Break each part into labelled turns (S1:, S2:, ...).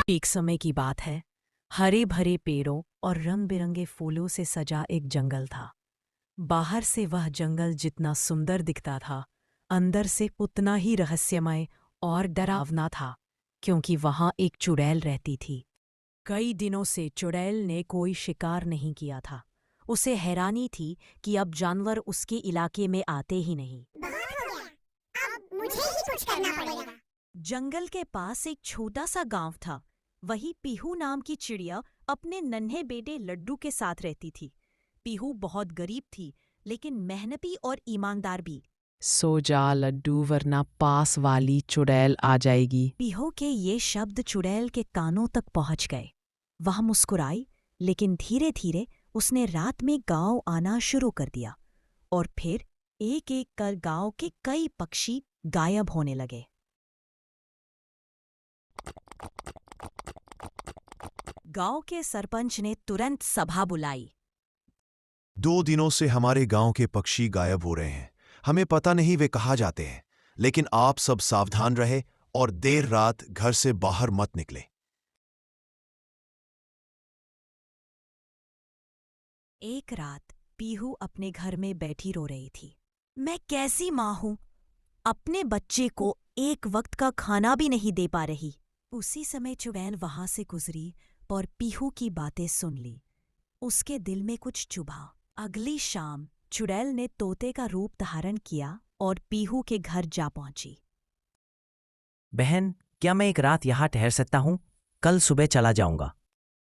S1: एक समय की बात है। हरे भरे पेड़ों और रंग बिरंगे फूलों से सजा एक जंगल था। बाहर से वह जंगल जितना सुंदर दिखता था, अंदर से उतना ही रहस्यमय और डरावना था, क्योंकि वहां एक चुड़ैल रहती थी। कई दिनों से चुड़ैल ने कोई शिकार नहीं किया था। उसे हैरानी थी कि अब जानवर उसके इलाके में आते ही नहीं।
S2: बहुत हो गया, अब मुझे ही कुछ करना पड़ेगा।
S1: जंगल के पास एक छोटा सा गांव था। वही पीहू नाम की चिड़िया अपने नन्हे बेटे लड्डू के साथ रहती थी। पीहू बहुत गरीब थी, लेकिन मेहनती और ईमानदार भी।
S3: सो जा लड्डू, वरना पास वाली चुड़ैल आ जाएगी।
S1: पीहू के ये शब्द चुड़ैल के कानों तक पहुंच गए। वह मुस्कुराई, लेकिन धीरे धीरे उसने रात में गांव आना शुरू कर दिया, और फिर एक एक कर गांव के कई पक्षी गायब होने लगे। गांव के सरपंच ने तुरंत सभा बुलाई।
S4: 2 दिनों से हमारे गांव के पक्षी गायब हो रहे हैं। हमें पता नहीं वे कहाँ जाते हैं, लेकिन आप सब सावधान रहे और देर रात घर से बाहर मत निकले।
S1: एक रात पीहू अपने घर में बैठी रो रही थी। मैं कैसी माँ हूँ, अपने बच्चे को एक वक्त का खाना भी नहीं दे पा रही। उसी समय चुड़ैल वहां से गुजरी और पीहू की बातें सुन ली। उसके दिल में कुछ चुभा। अगली शाम चुड़ैल ने तोते का रूप धारण किया और पीहू के घर जा पहुंची।
S5: बहन, क्या मैं एक रात यहाँ ठहर सकता हूँ? कल सुबह चला जाऊंगा।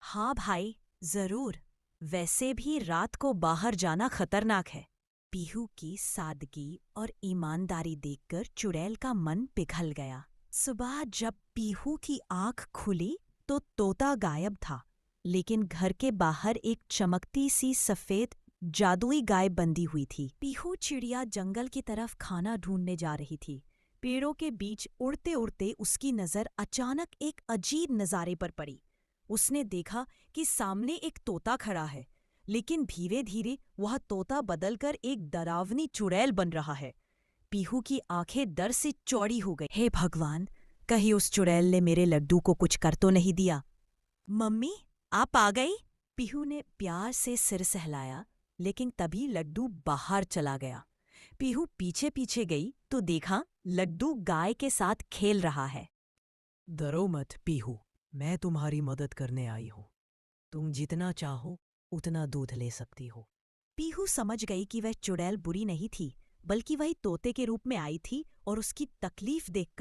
S1: हाँ भाई, जरूर। वैसे भी रात को बाहर जाना खतरनाक है। पीहू की सादगी और ईमानदारी देखकर चुड़ैल का मन पिघल गया। सुबह जब पीहू की आंख खुली तो तोता गायब था, लेकिन घर के बाहर एक चमकती सी सफेद जादुई गाय बंधी हुई थी। पीहू चिड़िया जंगल की तरफ खाना ढूंढने जा रही थी। पेड़ों के बीच उड़ते उड़ते उसकी नजर अचानक एक अजीब नजारे पर पड़ी। उसने देखा कि सामने एक तोता खड़ा है, लेकिन धीरे धीरे वह तोता बदलकर एक डरावनी चुड़ैल बन रहा है। पीहू की आंखें डर से चौड़ी हो गई। हे भगवान, कहीं उस चुड़ैल ने मेरे लड्डू को कुछ कर तो नहीं दिया। मम्मी, आप आ गई? पीहू ने प्यार से सिर सहलाया, लेकिन तभी लड्डू बाहर चला गया। पीहू पीछे पीछे गई तो देखा लड्डू गाय के साथ खेल रहा है।
S6: डरो मत पीहू, मैं तुम्हारी मदद करने आई हूँ। तुम जितना चाहो उतना दूध ले सकती हो।
S1: पीहू समझ गई कि वह चुड़ैल बुरी नहीं थी, बल्कि वही तोते के रूप में आई थी और उसकी तकलीफ देखकर